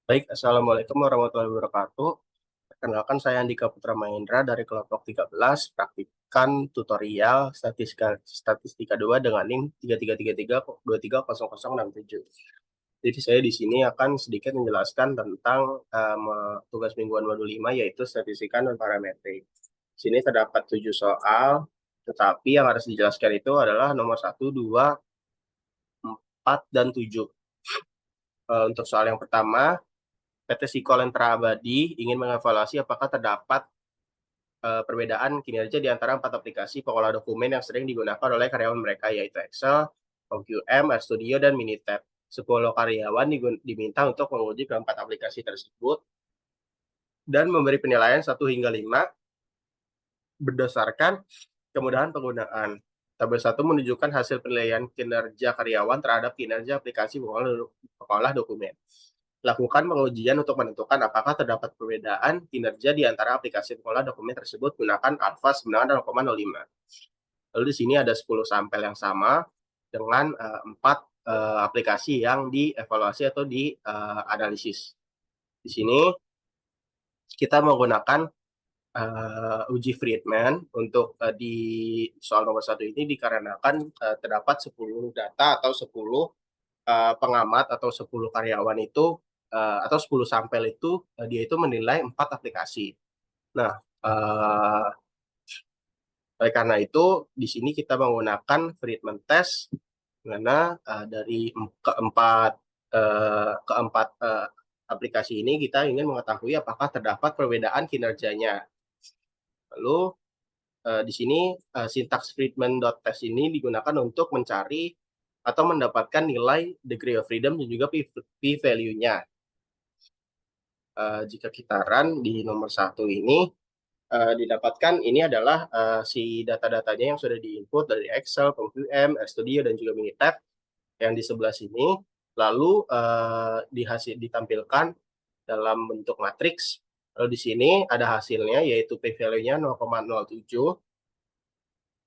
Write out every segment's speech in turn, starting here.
Baik, Assalamualaikum warahmatullahi wabarakatuh. Perkenalkan saya Andika Putra Mahendra dari kelompok 13, praktikan tutorial statistika 2 dengan NIM 3333230067. Jadi saya di sini akan sedikit menjelaskan tentang tugas mingguan modul 5 yaitu statistika non parametrik. Di sini terdapat 7 soal, tetapi yang harus dijelaskan itu adalah nomor 1, 2, 4, dan 7. Untuk soal yang pertama, PT Psikolentra Abadi ingin mengevaluasi apakah terdapat perbedaan kinerja di antara 4 aplikasi pengolah dokumen yang sering digunakan oleh karyawan mereka, yaitu Excel, OQM, RStudio, dan Minitab. 10 karyawan diminta untuk menguji keempat aplikasi tersebut dan memberi penilaian 1 hingga 5 berdasarkan kemudahan penggunaan. Tabel 1 menunjukkan hasil penilaian kinerja karyawan terhadap kinerja aplikasi pengolah dokumen. Lakukan pengujian untuk menentukan apakah terdapat perbedaan kinerja di antara aplikasi pengolah dokumen tersebut gunakan alfa 9,05. Lalu di sini ada 10 sampel yang sama dengan 4 aplikasi yang dievaluasi atau dianalisis. Di sini kita menggunakan uji Friedman untuk di soal nomor 1 ini dikarenakan terdapat 10 data atau 10 pengamat atau 10 karyawan itu atau 10 sampel itu dia itu menilai 4 aplikasi. Nah, oleh karena itu di sini kita menggunakan Friedman test di mana dari keempat aplikasi ini kita ingin mengetahui apakah terdapat perbedaan kinerjanya. Lalu di sini sintaks Friedman.test ini digunakan untuk mencari atau mendapatkan nilai degree of freedom dan juga p-value-nya. Jika kita run di nomor 1 ini, didapatkan ini adalah si data-datanya yang sudah diinput dari Excel, ProQM, RStudio, dan juga Minitab yang di sebelah sini. Lalu ditampilkan dalam bentuk matriks. Lalu di sini ada hasilnya yaitu p-value-nya 0,07,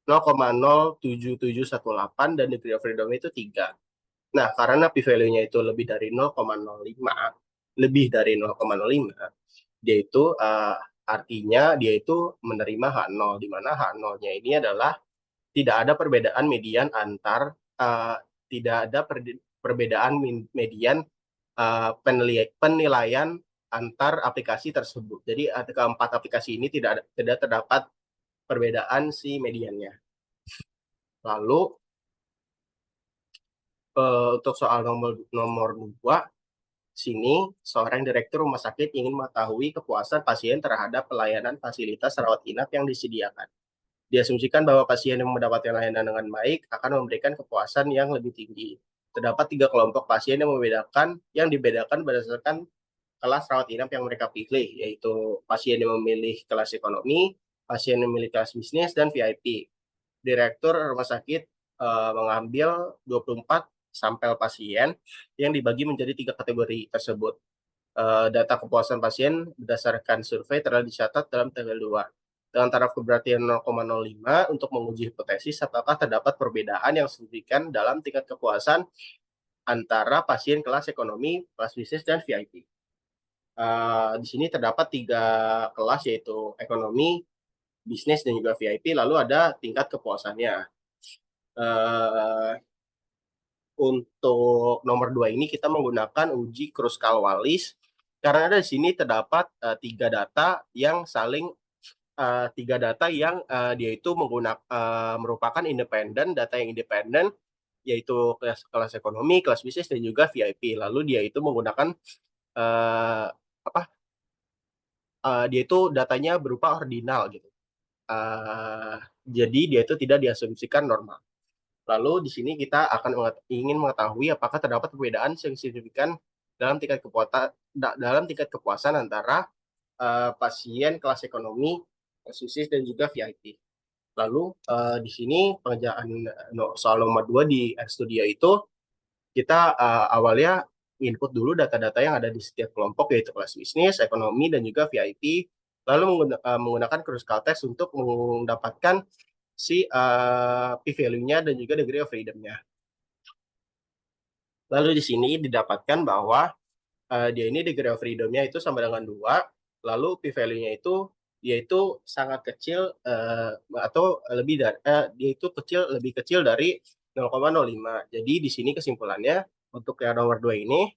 0,07718 dan degree of freedom itu 3. Nah, karena p-value-nya itu lebih dari 0,05, dia itu artinya dia itu menerima H0, di mana H0-nya ini adalah tidak ada perbedaan median antar tidak ada perbedaan median penilaian antar aplikasi tersebut. Jadi keempat aplikasi ini tidak terdapat perbedaan si mediannya. Lalu untuk soal nomor 2, sini seorang direktur rumah sakit ingin mengetahui kepuasan pasien terhadap pelayanan fasilitas rawat inap yang disediakan. Diasumsikan bahwa pasien yang mendapatkan layanan dengan baik akan memberikan kepuasan yang lebih tinggi. Terdapat 3 kelompok pasien yang dibedakan berdasarkan kelas rawat inap yang mereka pilih, yaitu pasien yang memilih kelas ekonomi, pasien yang memilih kelas bisnis, dan VIP. Direktur rumah sakit mengambil 24 sampel pasien yang dibagi menjadi 3 kategori tersebut. Data kepuasan pasien berdasarkan survei telah dicatat dalam tabel 2. Dengan taraf keberhasilan 0,05 untuk menguji hipotesis apakah terdapat perbedaan yang signifikan dalam tingkat kepuasan antara pasien kelas ekonomi, kelas bisnis, dan VIP. Di sini terdapat 3 kelas yaitu ekonomi, bisnis, dan juga VIP, lalu ada tingkat kepuasannya. Untuk nomor 2 ini kita menggunakan uji Kruskal-Wallis karena di sini terdapat 3 data yang dia itu merupakan independen, data yang independen yaitu kelas ekonomi, kelas bisnis, dan juga VIP. Lalu dia itu menggunakan dia itu datanya berupa ordinal gitu. Jadi dia itu tidak diasumsikan normal. Lalu di sini kita akan ingin mengetahui apakah terdapat perbedaan yang signifikan dalam tingkat kepuasan antara pasien kelas ekonomi, kelas bisnis, dan juga VIP. Lalu di sini pengerjaan soal nomor 2 di RStudio itu kita awalnya input dulu data-data yang ada di setiap kelompok yaitu kelas bisnis, ekonomi, dan juga VIP. Lalu menggunakan Kruskal test untuk mendapatkan si p-value-nya dan juga degree of freedom-nya. Lalu di sini didapatkan bahwa dia ini degree of freedom-nya itu sama dengan 2, lalu p value-nya itu yaitu sangat kecil, atau dia itu lebih kecil dari 0,05. Jadi di sini kesimpulannya untuk yang nomor 2 ini,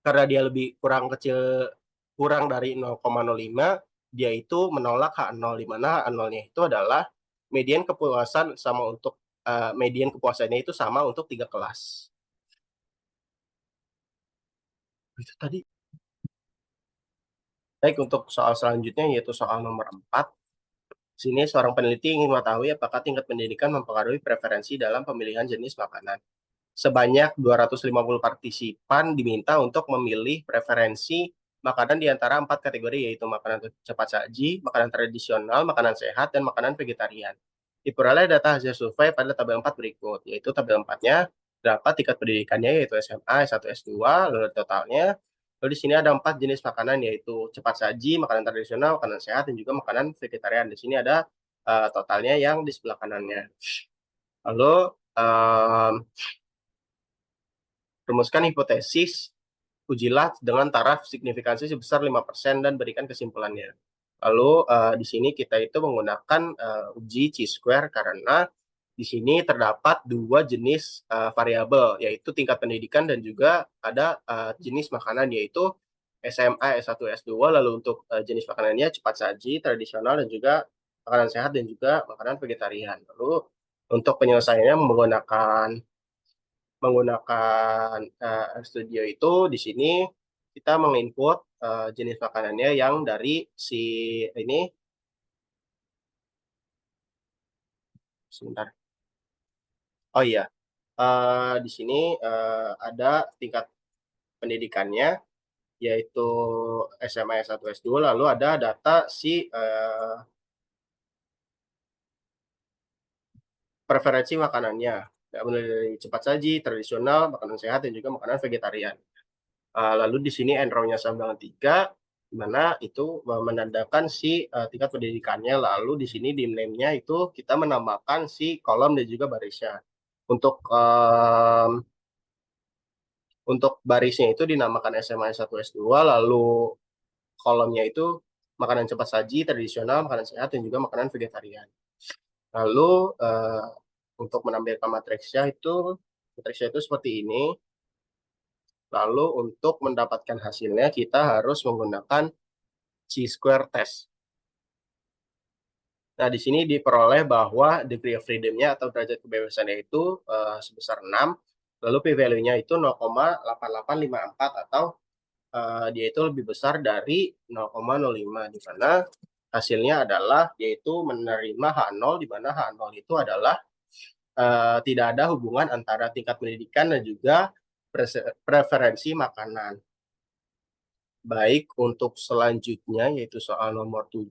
karena dia kurang dari 0,05, dia itu menolak H0, di mana H0-nya itu adalah median kepuasannya itu sama untuk 3 kelas. Itu tadi. Baik, untuk soal selanjutnya yaitu soal nomor 4. Sini seorang peneliti ingin mengetahui apakah tingkat pendidikan mempengaruhi preferensi dalam pemilihan jenis makanan. Sebanyak 250 partisipan diminta untuk memilih preferensi makanan di antara 4 kategori, yaitu makanan cepat saji, makanan tradisional, makanan sehat, dan makanan vegetarian. Diperoleh data hasil survei pada tabel 4 berikut, yaitu tabel 4-nya berapa tingkat pendidikannya, yaitu SMA, S1, S2, lalu totalnya. Lalu di sini ada 4 jenis makanan, yaitu cepat saji, makanan tradisional, makanan sehat, dan juga makanan vegetarian. Di sini ada totalnya yang di sebelah kanannya. Lalu rumuskan hipotesis, ujilah dengan taraf signifikansi sebesar 5% dan berikan kesimpulannya. Lalu di sini kita itu menggunakan uji chi-square karena di sini terdapat 2 jenis variabel, yaitu tingkat pendidikan dan juga ada jenis makanan, yaitu SMA, S1, S2. Lalu untuk jenis makanannya cepat saji, tradisional, dan juga makanan sehat, dan juga makanan vegetarian. Lalu untuk penyelesaiannya menggunakan RStudio itu, di sini kita menginput jenis makanannya yang dari si ini. Sebentar. Oh iya, di sini ada tingkat pendidikannya, yaitu SMA, S1, S2, lalu ada data si preferensi makanannya, mulai dari cepat saji, tradisional, makanan sehat, dan juga makanan vegetarian. Lalu di sini end row-nya sama dengan 3, di mana itu menandakan si tingkat pendidikannya. Lalu di sini di name-nya itu kita menambahkan si kolom dan juga barisnya. Untuk barisnya itu dinamakan SMA S1 S2, lalu kolomnya itu makanan cepat saji, tradisional, makanan sehat, dan juga makanan vegetarian. Lalu untuk menampilkan matriksnya itu seperti ini. Lalu untuk mendapatkan hasilnya kita harus menggunakan chi-square test. Nah, di sini diperoleh bahwa degree of freedom-nya atau derajat kebebasannya itu sebesar 6, lalu p-value-nya itu 0,8854, atau dia itu lebih besar dari 0,05, di mana hasilnya adalah yaitu menerima H0, di mana H0 itu adalah tidak ada hubungan antara tingkat pendidikan dan juga preferensi makanan. Baik, untuk selanjutnya yaitu soal nomor 7.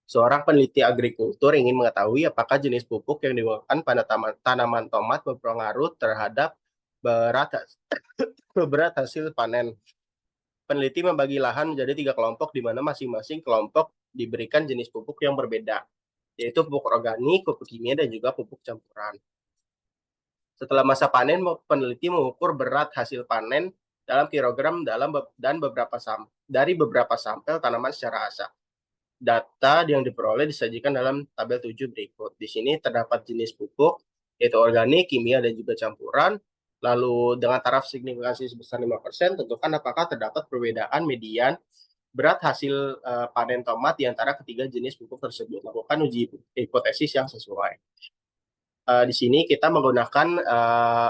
Seorang peneliti agrikultur ingin mengetahui apakah jenis pupuk yang digunakan pada tanaman tomat berpengaruh terhadap berat hasil panen. Peneliti membagi lahan menjadi 3 kelompok, di mana masing-masing kelompok diberikan jenis pupuk yang berbeda, yaitu pupuk organik, pupuk kimia, dan juga pupuk campuran. Setelah masa panen, peneliti mengukur berat hasil panen dalam kilogram dari beberapa sampel tanaman secara asal. Data yang diperoleh disajikan dalam tabel 7 berikut. Di sini terdapat jenis pupuk, yaitu organik, kimia, dan juga campuran. Lalu dengan taraf signifikansi sebesar 5%, tentukan apakah terdapat perbedaan median berat hasil panen tomat di antara ketiga jenis pupuk tersebut. Lakukan uji hipotesis yang sesuai. Di sini kita menggunakan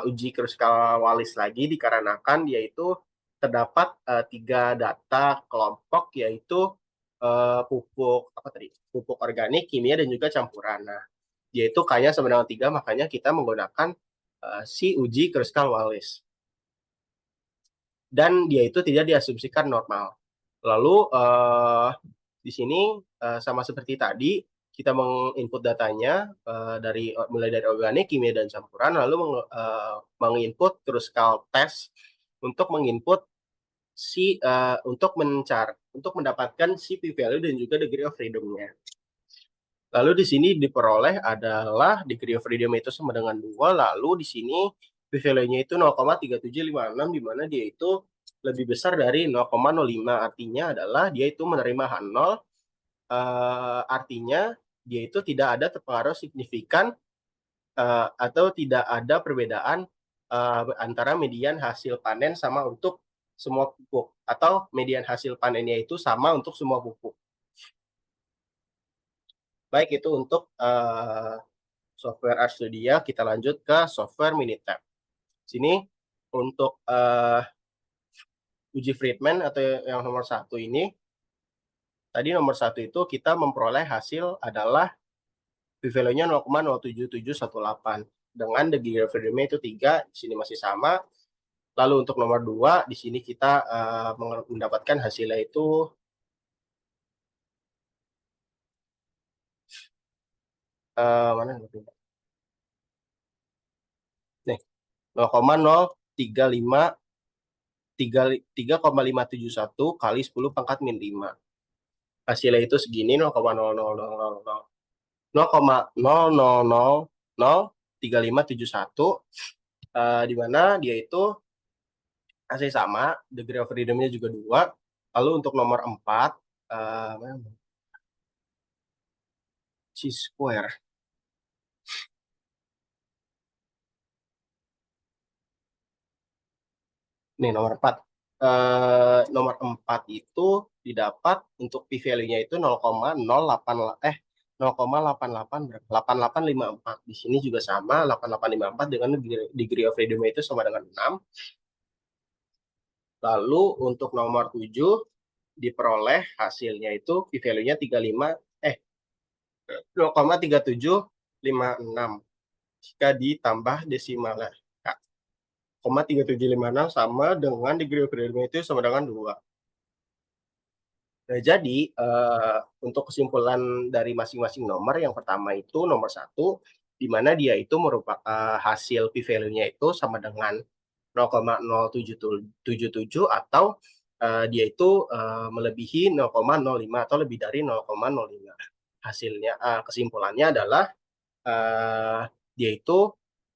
uji Kruskal-Wallis lagi, dikarenakan yaitu terdapat 3 data kelompok, yaitu pupuk organik, kimia, dan juga campuran. Nah, yaitu K-nya sama dengan 3, makanya kita menggunakan si uji Kruskal-Wallis. Dan dia itu tidak diasumsikan normal. Lalu di sini sama seperti tadi, kita menginput datanya mulai dari organik, kimia, dan campuran, lalu menginput Kruskal test untuk menginput untuk mendapatkan si p-value dan juga degree of freedom-nya. Lalu di sini diperoleh adalah degree of freedom itu sama dengan 2, lalu di sini P-value-nya itu 0,3756 di mana dia itu lebih besar dari 0,05. Artinya adalah dia itu menerima H0, artinya dia itu tidak ada terpengaruh signifikan atau tidak ada perbedaan antara median hasil panen sama untuk semua pupuk, atau median hasil panennya itu sama untuk semua pupuk. Baik, itu untuk software Arstudia. Kita lanjut ke software Minitab. Sini untuk uji Friedman atau yang nomor 1 ini, tadi nomor 1 itu kita memperoleh hasil adalah p-value-nya 0,07718 dengan degree of freedom itu 3, di sini masih sama. Lalu untuk nomor 2, di sini kita mendapatkan hasilnya itu mana nih, 0,0571 kali 10 pangkat min 5. Hasilnya itu segini, 0,0003571, di mana dia itu masih sama, degree of freedom-nya juga 2. Lalu untuk nomor 4, C-square. Nih, nomor 4. Nomor 4 itu didapat untuk p-value-nya itu 0,8854. Di sini juga sama, 8854 dengan degree of freedom itu sama dengan 6. Lalu untuk nomor 7 diperoleh hasilnya itu p-value-nya 0,3756 jika ditambah desimalnya. 0,3756 sama dengan degree of freedom itu sama dengan 2. Nah, jadi untuk kesimpulan dari masing-masing nomor, yang pertama itu nomor 1, di mana dia itu merupakan hasil p-value-nya itu sama dengan 0,0777 atau dia itu melebihi 0,05 atau lebih dari 0,05. Hasilnya, kesimpulannya adalah dia itu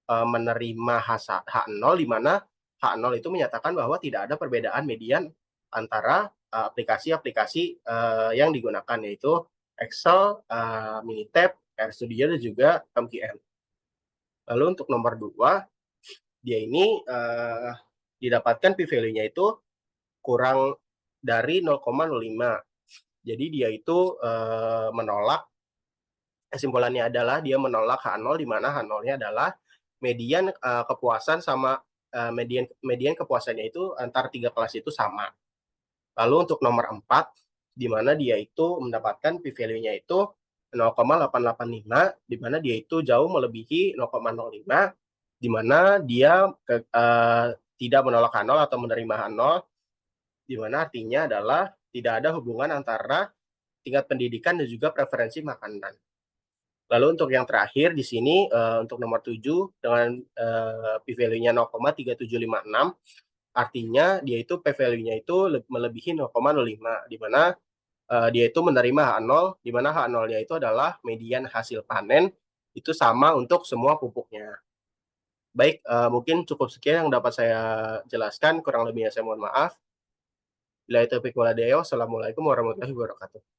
menerima H0, di mana H0 itu menyatakan bahwa tidak ada perbedaan median antara aplikasi-aplikasi yang digunakan, yaitu Excel, Minitab, RStudio, dan juga MQM. Lalu untuk nomor 2, dia ini didapatkan p-value-nya itu kurang dari 0,05. Jadi dia itu menolak, kesimpulannya adalah dia menolak H0, di mana H0-nya adalah median kepuasan sama median kepuasannya itu antar 3 kelas itu sama. Lalu untuk nomor 4, di mana dia itu mendapatkan p-value-nya itu 0,885, di mana dia itu jauh melebihi 0,05, di mana dia tidak menolak H0 atau menerima H0, di mana artinya adalah tidak ada hubungan antara tingkat pendidikan dan juga preferensi makanan. Lalu untuk yang terakhir di sini untuk nomor 7 dengan p-value-nya 0,3756, artinya dia itu p-value-nya itu melebihi 0,05, di mana dia itu menerima H0, di mana H0-nya itu adalah median hasil panen itu sama untuk semua pupuknya. Baik, mungkin cukup sekian yang dapat saya jelaskan, kurang lebihnya saya mohon maaf. Bila itu Assalamualaikum warahmatullahi wabarakatuh.